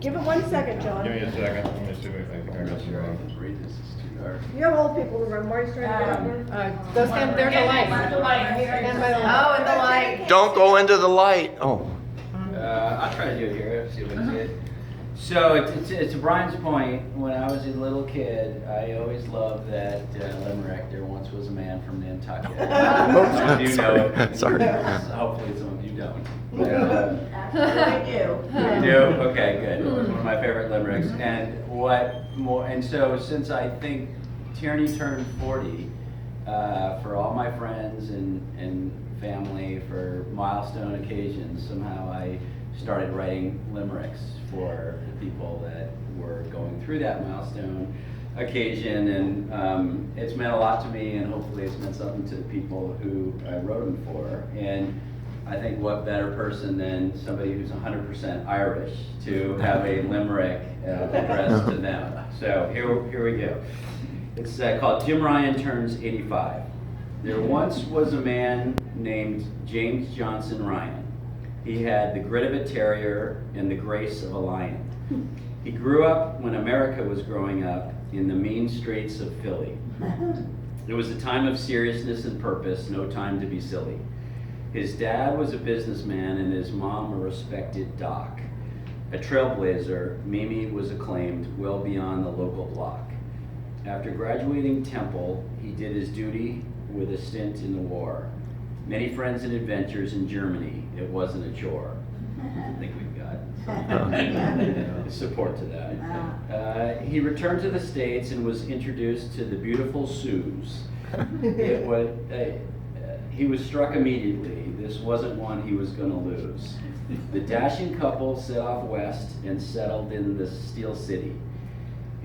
Give it 1 second, John. Give me a second, let me see if I think I got you right. Read this, it's too dark. You have old people in the room, Marty's trying to get up there. Go stand, there's a light. Stand by the light. Stand by the light. Oh, and the light. Don't go into the light. Oh. I'll try to do it here, see if we can see it. So, to Brian's point, when I was a little kid, I always loved that limerick, there once was a man from Nantucket. Some of you know it. Sorry. Hopefully some of you don't. I do. You do? Okay, good. It was one of my favorite limericks. And so since I think Tierney turned 40, for all my friends and family, for milestone occasions, somehow I started writing limericks for the people that were going through that milestone occasion, and it's meant a lot to me, and hopefully it's meant something to the people who I wrote them for. And I think what better person than somebody who's 100% Irish to have a limerick addressed to them. So here we go. It's called Jim Ryan Turns 85. There once was a man named James Johnson Ryan. He had the grit of a terrier and the grace of a lion. He grew up when America was growing up in the mean streets of Philly. It was a time of seriousness and purpose, no time to be silly. His dad was a businessman and his mom a respected doc. A trailblazer, Mimi was acclaimed well beyond the local block. After graduating Temple, he did his duty with a stint in the war. Many friends and adventures in Germany, it wasn't a chore. I think we've got some support to that. He returned to the States and was introduced to the beautiful Sues. He was struck immediately. This wasn't one he was going to lose. The dashing couple set off west and settled in the Steel City.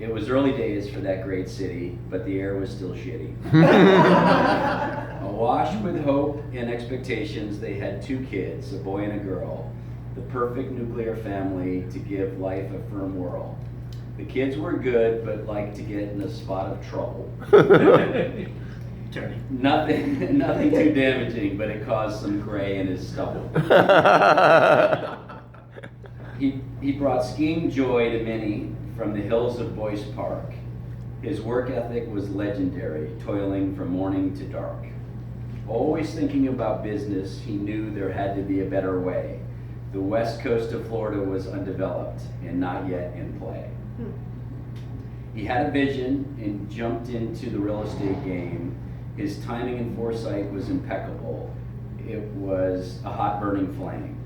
It was early days for that great city, but the air was still shitty. Awash with hope and expectations, they had 2 kids, a boy and a girl, the perfect nuclear family to give life a firm whirl. The kids were good, but liked to get in a spot of trouble. Nothing too damaging, but it caused some gray in his stubble. He brought skiing joy to many from the hills of Boyce Park. His work ethic was legendary, toiling from morning to dark. Always thinking about business, he knew there had to be a better way. The west coast of Florida was undeveloped and not yet in play. He had a vision and jumped into the real estate game. His timing and foresight was impeccable. It was a hot burning flame.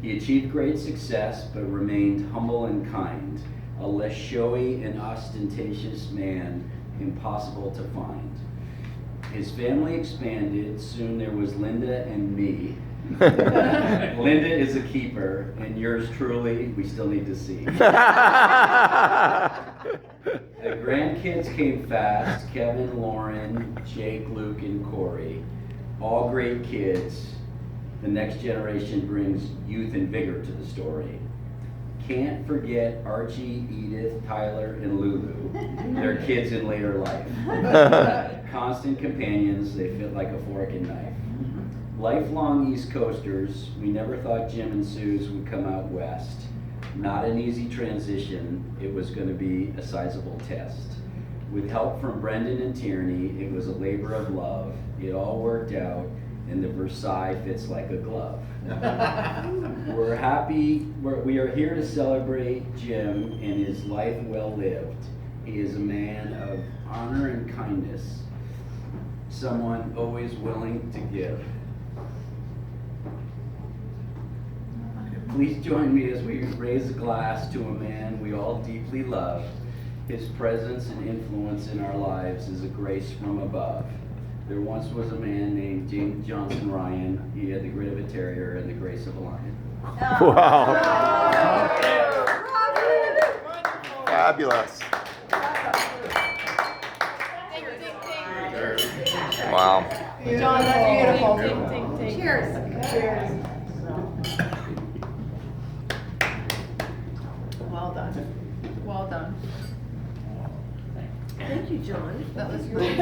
He achieved great success, but remained humble and kind, a less showy and ostentatious man, impossible to find. His family expanded. Soon there was Linda and me. Linda is a keeper, and yours truly, we still need to see. The grandkids came fast, Kevin, Lauren, Jake, Luke, and Corey. All great kids. The next generation brings youth and vigor to the story. Can't forget Archie, Edith, Tyler, and Lulu. They're kids in later life. Constant companions, they fit like a fork and knife. Lifelong East Coasters, we never thought Jim and Sue's would come out west. Not an easy transition, it was going to be a sizable test. With help from Brendan and Tierney, it was a labor of love. It all worked out, and the Versailles fits like a glove. We're happy, we are here to celebrate Jim and his life well lived. He is a man of honor and kindness, someone always willing to give. Please join me as we raise a glass to a man we all deeply love. His presence and influence in our lives is a grace from above. There once was a man named James Johnson Ryan. He had the grit of a terrier and the grace of a lion. Wow. Fabulous. Wow. John, that's beautiful. Cheers. Cheers. Well done. Well done. Thank you, John. That was really